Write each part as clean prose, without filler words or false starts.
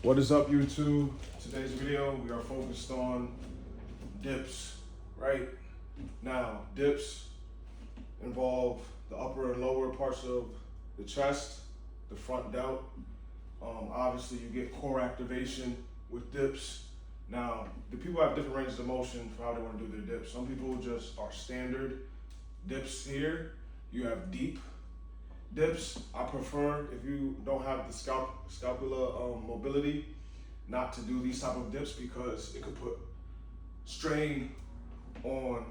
What is up, YouTube? Today's video, we are focused on dips, right? Now, dips involve the upper and lower parts of the chest, the front delt. Obviously, you get core activation with dips. Now, the people have different ranges of motion for how they want to do their dips. Some people just are standard dips here. You have deep dips. I prefer, if you don't have the scapular mobility, not to do these type of dips because it could put strain on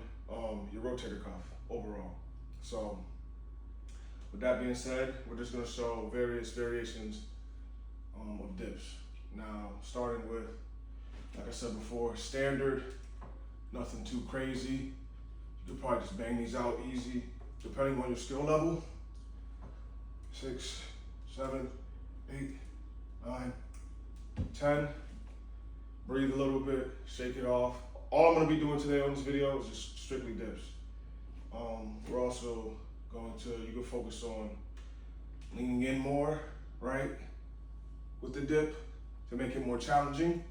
your rotator cuff overall. So with that being said, we're just going to show various variations of dips. Now, starting with, like I said before, standard, nothing too crazy. You could probably just bang these out easy, depending on your skill level. 6, 7, 8, 9, 10. Breathe a little bit, shake it off. All I'm gonna be doing today on this video is just strictly dips. We're also going to, you can focus on leaning in more, right? With the dip to make it more challenging.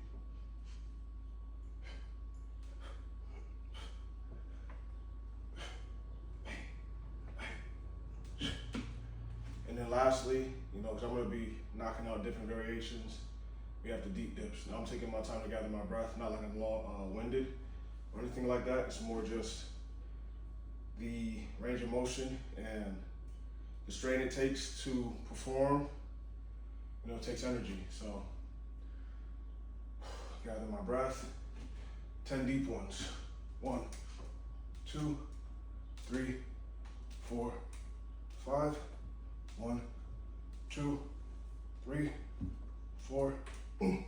And then lastly, because I'm gonna be knocking out different variations, we have the deep dips. Now I'm taking my time to gather my breath, not like I'm long-winded or anything like that. It's more just the range of motion and the strain it takes to perform. It takes energy. So gather my breath. 10 deep ones. 1, 2, 3, 4, 5. 1, 2, 3, 4. And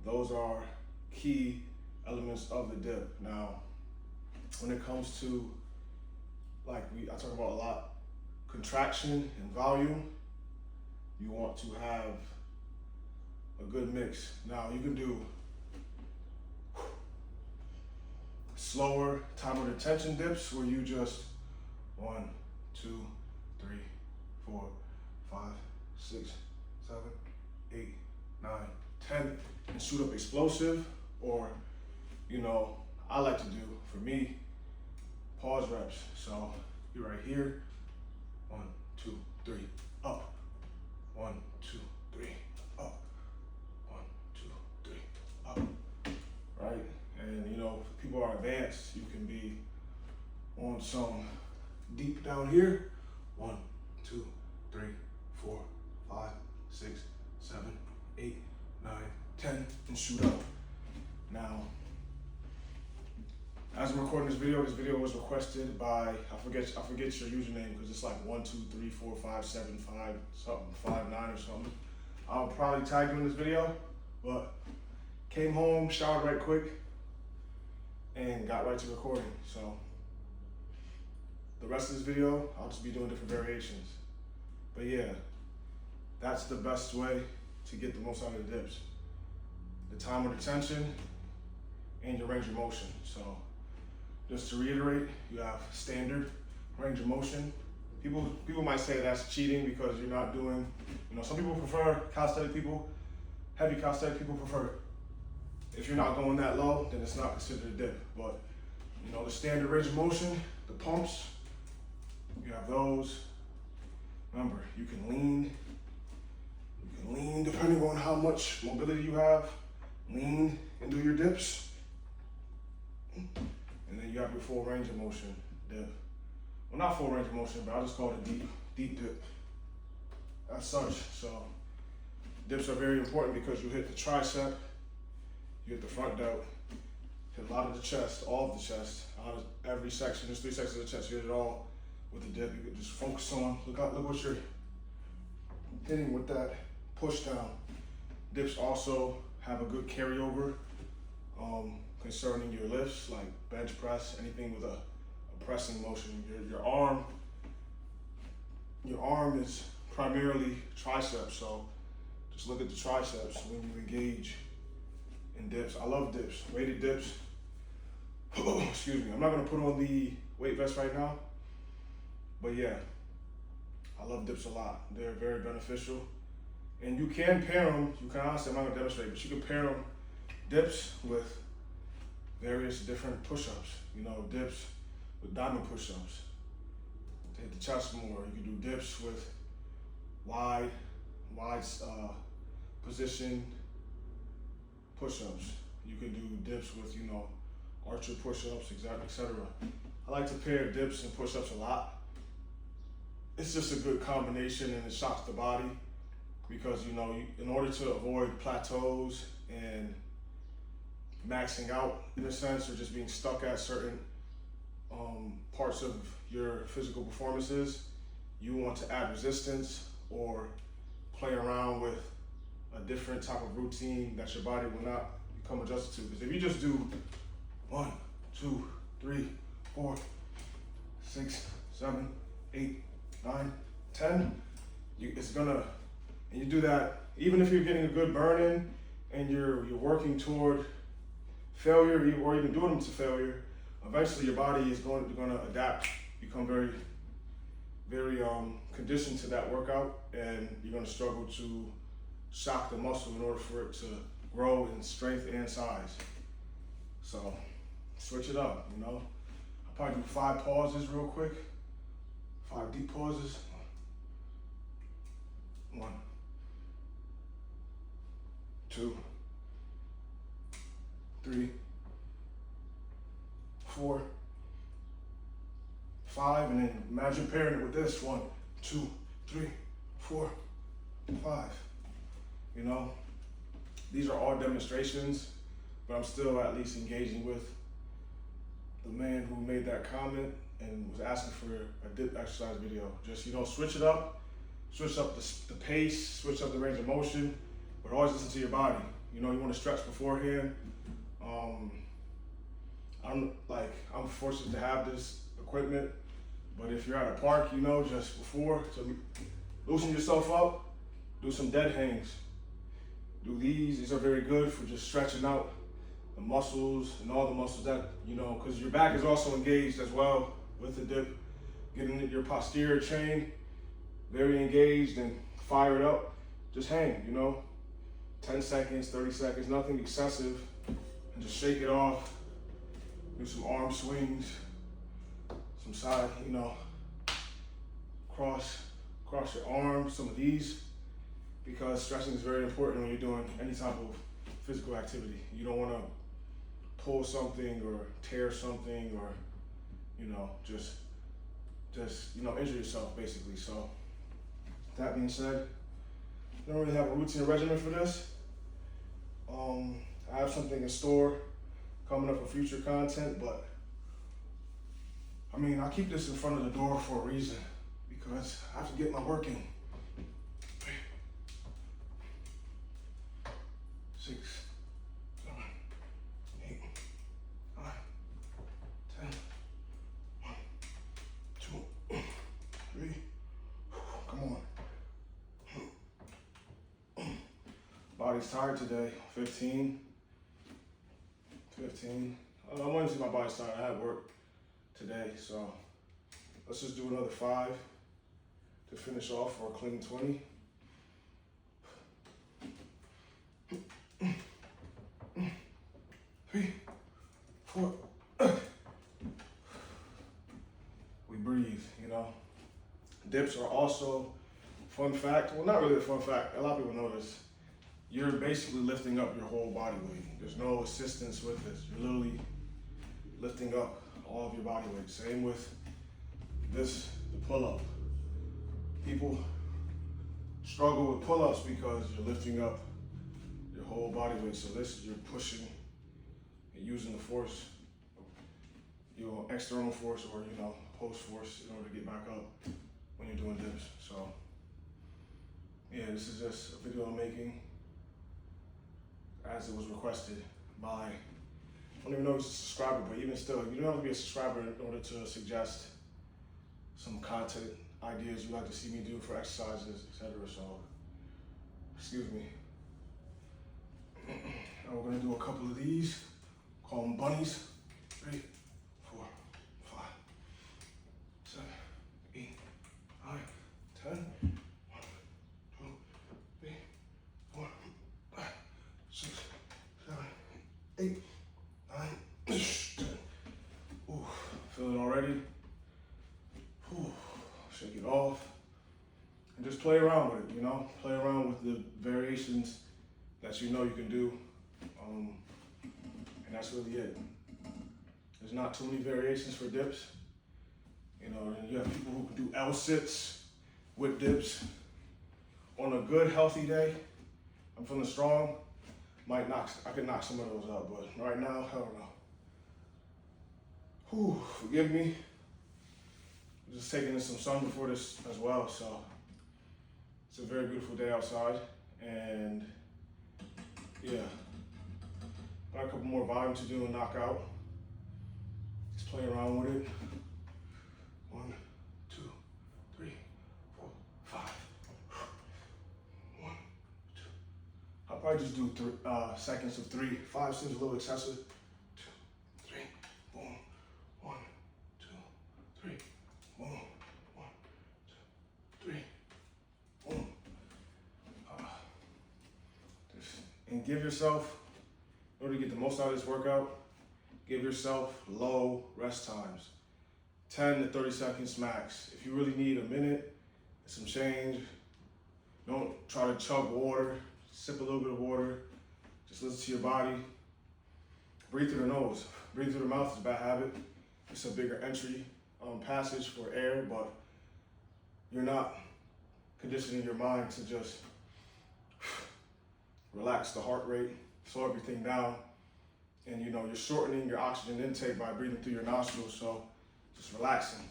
those are key elements of the dip. Now, when it comes to, I talk about a lot, contraction and volume, you want to have a good mix. Now, you can do slower time under tension dips where you just 1, 2, 3, 4, 5, 6, 7, 8, 9, 10, and shoot up explosive. Or, I like to do, for me, pause reps. So you're right here, 1, 2, 3, up. 1, 2, 3, up. 1, 2, 3, up. Right? And if people are advanced, you can be on some deep down here. 1, 2, 3, 4, 5, 6, 7, 8, 9, 10, and shoot up. Now, as I'm recording this video was requested by, I forget your username because it's like 1, 2, 3, 4, 5, 7, 5, something, 5, 9 or something. I'll probably tag you in this video, but came home, showered right quick, and got right to recording. So the rest of this video, I'll just be doing different variations. But yeah, that's the best way to get the most out of the dips. The time under tension and your range of motion. So just to reiterate, you have standard range of motion. People might say that's cheating because you're not doing, some people prefer calisthenic people, heavy calisthenic people prefer. If you're not going that low, then it's not considered a dip. But the standard range of motion, the pumps, you have those. Remember, you can lean depending on how much mobility you have. Lean and do your dips. And then you have your full range of motion dip. Well, not full range of motion, but I'll just call it a deep dip as such. So dips are very important because you hit the tricep, you hit the front delt, hit a lot of the chest, all of the chest, out of every section. There's 3 sections of the chest. You hit it all with the dip. You can just focus on, look what you're hitting with that push down. Dips also have a good carryover concerning your lifts, like bench press, anything with a pressing motion. Your arm is primarily triceps, so just look at the triceps when you engage in dips. I love dips, weighted dips. Excuse me, I'm not gonna put on the weight vest right now, but yeah, I love dips a lot. They're very beneficial. And you can pair them, you can honestly, I'm not gonna demonstrate, but you can pair them, dips with various different push-ups. You know, dips with diamond push-ups to hit the chest more. You can do dips with wide position push-ups. You can do dips with, you know, archer push-ups, etc. I like to pair dips and push-ups a lot. It's just a good combination and it shocks the body because, you know, in order to avoid plateaus and maxing out in a sense or just being stuck at certain parts of your physical performances, you want to add resistance or play around with a different type of routine that your body will not become adjusted to. Because if you just do 1, 2, 3, 4, 6, 7, 8, 9, 10, it's gonna, and you do that, even if you're getting a good burn in and you're working toward failure or even doing them to failure, eventually your body is going to adapt, become very conditioned to that workout, and you're going to struggle to shock the muscle in order for it to grow in strength and size. So switch it up, you know. I'll probably do 5 pauses real quick, 5 deep pauses. 1, 2, 3, 4, 5, and then imagine pairing it with this. 1, 2, 3, 4, 5. You know, these are all demonstrations, but I'm still at least engaging with the man who made that comment and was asking for a dip exercise video. Just, you know, switch it up, switch up the pace, switch up the range of motion, but always listen to your body. You know, you want to stretch beforehand. I'm fortunate to have this equipment, but if you're at a park, you know, just before, to loosen yourself up, do some dead hangs. Do these are very good for just stretching out the muscles and all the muscles that, you know, because your back is also engaged as well with the dip, getting your posterior chain very engaged and fired up. Just hang, you know, 10 seconds, 30 seconds, nothing excessive, and just shake it off. Do some arm swings, some side, you know, cross your arms, some of these, because stretching is very important when you're doing any type of physical activity. You don't want to pull something or tear something or, you know, just you know, injure yourself basically. So that being said, I don't really have a routine or regimen for this. I have something in store coming up for future content, but I mean, I keep this in front of the door for a reason, because I have to get my work in. 6, 7, 8, 9, 10, 1, 2, 3, come on. Body's tired today, 15. I want to see my body's tired. I had work today, so let's just do another 5 to finish off for a clean 20. Three, 4. We breathe, you know. Dips are also, fun fact, well, not really a fun fact, a lot of people know this. You're basically lifting up your whole body weight. There's no assistance with this. You're literally lifting up all of your body weight. Same with this, the pull-up. People struggle with pull-ups because you're lifting up your whole body weight. So this, you're pushing and using the force, your external force or, you know, post force in order to get back up when you're doing dips. So yeah, this is just a video I'm making as it was requested by, I don't even know if it's a subscriber, but even still, you don't have to be a subscriber in order to suggest some content ideas you'd like to see me do for exercises, etc. So, excuse me. Now we're gonna do a couple of these, call them bunnies. 3, 4, 5, 7, 8, 9, 10. play around with it, you know? Play around with the variations that you know you can do. And that's really it. There's not too many variations for dips. You know, and you have people who can do L-sits with dips. On a good, healthy day, I'm feeling strong, I could knock some of those out, but right now, hell no. Whew, forgive me. I'm just taking in some sun before this as well, so it's a very beautiful day outside, and yeah, got a couple more volume to do and knock out. Just play around with it. 1, 2, 3, 4, 5. 1, 2. I'll probably just do seconds of 3. 5 seems a little excessive. 2, 3, boom. 1, 2, 3, boom. 1, 2, 3, boom. And give yourself, in order to get the most out of this workout, give yourself low rest times. 10 to 30 seconds max. If you really need a minute and some change, don't try to chug water, sip a little bit of water, just listen to your body. Breathe through the nose. Breathe through the mouth is a bad habit. It's a bigger entry passage for air, but you're not conditioning your mind to just relax the heart rate, slow everything down, and you know, you're shortening your oxygen intake by breathing through your nostrils, so just relaxing.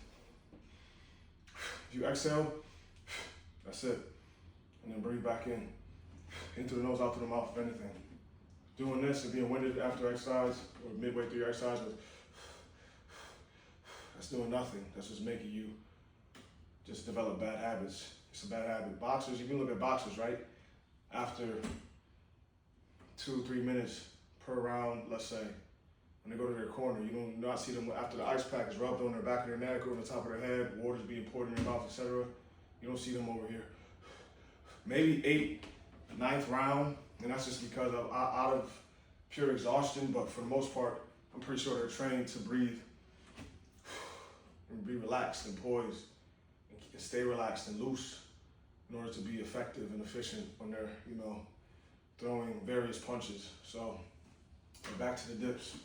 If you exhale, that's it. And then breathe back in through the nose, out through the mouth, if anything. Doing this and being winded after exercise or midway through your exercise, that's doing nothing. That's just making you just develop bad habits. It's a bad habit. Boxers, you can look at boxers, right? After 2 or 3 minutes per round, let's say, when they go to their corner, you do not see them after the ice pack is rubbed on their back of their neck or on the top of their head, water's being poured in their mouth, etc. You don't see them over here. Maybe 8th, 9th round, and that's just because of out of pure exhaustion, but for the most part, I'm pretty sure they're trained to breathe and be relaxed and poised and stay relaxed and loose in order to be effective and efficient when they're, you know, throwing various punches. So back to the dips.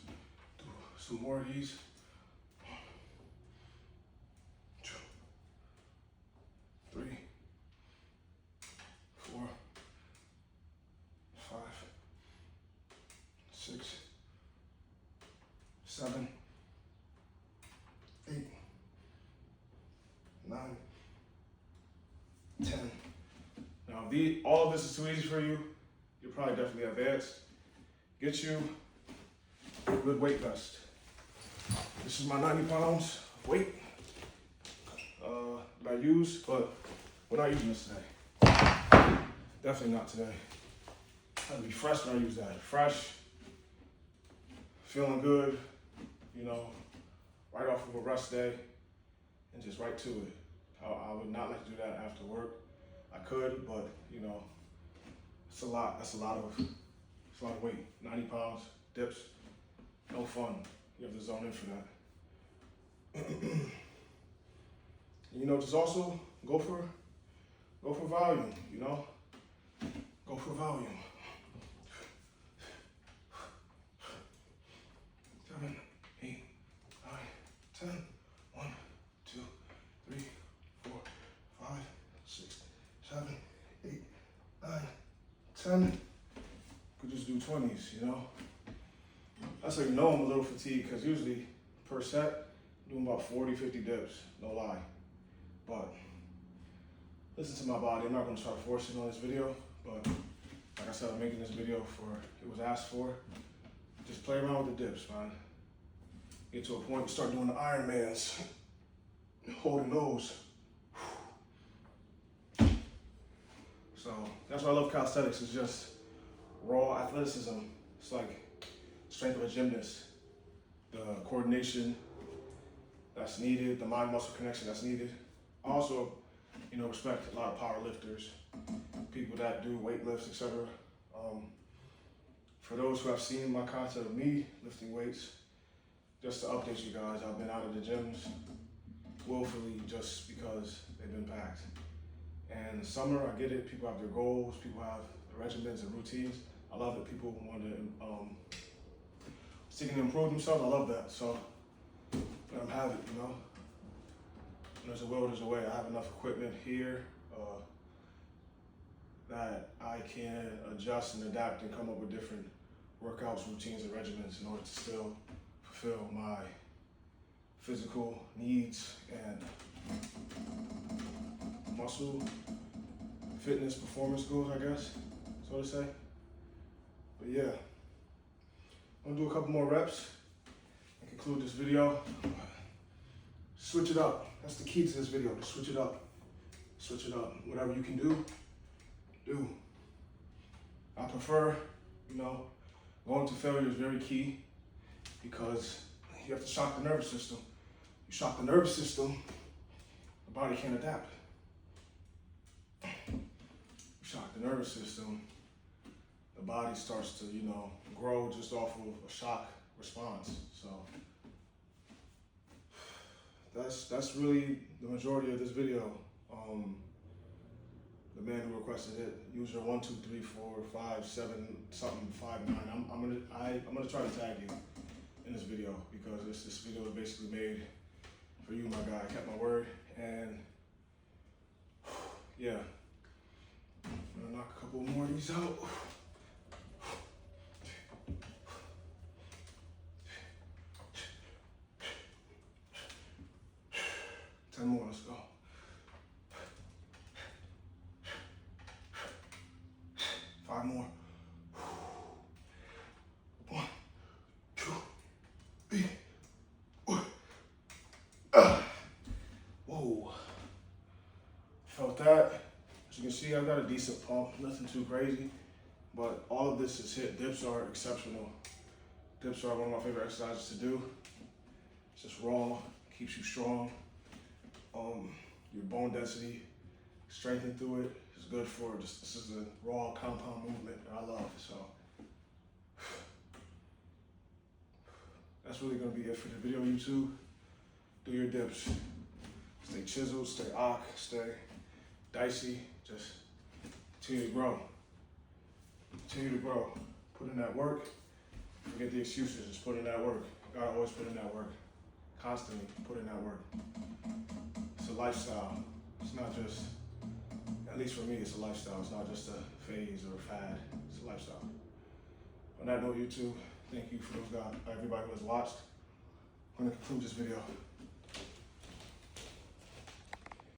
Do some more of these. 1, 2, 3, 4, 5, 6, 7, 8, 9, 10. Now, if all of this is too easy for you, you're probably definitely advanced. Get you a good weight vest. This is my 90 pounds weight that I use, but we're not using this today. Definitely not today. I'll be fresh when I use that. Fresh, feeling good, you know, right off of a rest day, and just right to it. I would not like to do that after work. I could, but you know, it's a lot. It's a lot of weight. 90 pounds, dips, no fun. You have to zone in for that. You know, just also go for volume. You know, go for volume. 7, 8, 9, 10. 1, 2, 3, 4, 5, 6, 7, 8, 9, 10. Could just do 20s, you know? That's how you know I'm a little fatigued, because usually per set, I'm doing about 40, 50 dips, no lie. But listen to my body. I'm not going to try to force it on this video, but like I said, I'm making this video for, it was asked for. Just play around with the dips, man. Get to a point, you start doing the Ironmans, holding those. So that's why I love calisthenics. It's just raw athleticism. It's like strength of a gymnast. The coordination that's needed, the mind-muscle connection that's needed. I also, you know, respect a lot of power lifters, people that do weight lifts, etc. For those who have seen my content of me lifting weights, just to update you guys, I've been out of the gyms willfully just because they've been packed. And the summer, I get it. People have their goals. People have regimens and routines. I love it. People want to seeking to improve themselves. I love that. So let them have it. You know, when there's a will, there's a way. I have enough equipment here that I can adjust and adapt and come up with different workouts, routines, and regimens in order to still fulfill my physical needs and muscle, fitness, performance goals, I guess, so to say. But yeah, I'm gonna do a couple more reps and conclude this video. Switch it up. That's the key to this video. Just switch it up. Switch it up. Whatever you can do, do. I prefer, you know, going to failure is very key because you have to shock the nervous system. You shock the nervous system, the body can't adapt. You shock the nervous system, the body starts to, you know, grow just off of a shock response. So that's really the majority of this video. The man who requested it, user 1, 2, 3, 4, 5, 7, something, 5, 9. I'm gonna try to tag you in this video because this video is basically made for you, my guy. I kept my word, and yeah, I'm gonna knock a couple more of these out. 10 more, let's go. 5 more. 1, 2, 3, 4. Whoa. Felt that. As you can see, I got a decent pump, nothing too crazy, but all of this is hit. Dips are exceptional. Dips are one of my favorite exercises to do. It's just raw, keeps you strong. Your bone density, strengthen through it. It's good for just, this is a raw compound movement that I love. So that's really gonna be it for the video, YouTube. Do your dips. Stay chiseled, stay arc, stay dicey. Just continue to grow. Continue to grow. Put in that work. Forget the excuses, just put in that work. You gotta always put in that work. Constantly put in that work. It's a lifestyle. It's not just, at least for me, it's a lifestyle. It's not just a phase or a fad. It's a lifestyle. On that note, YouTube, thank you for everybody who has watched. I'm gonna conclude this video.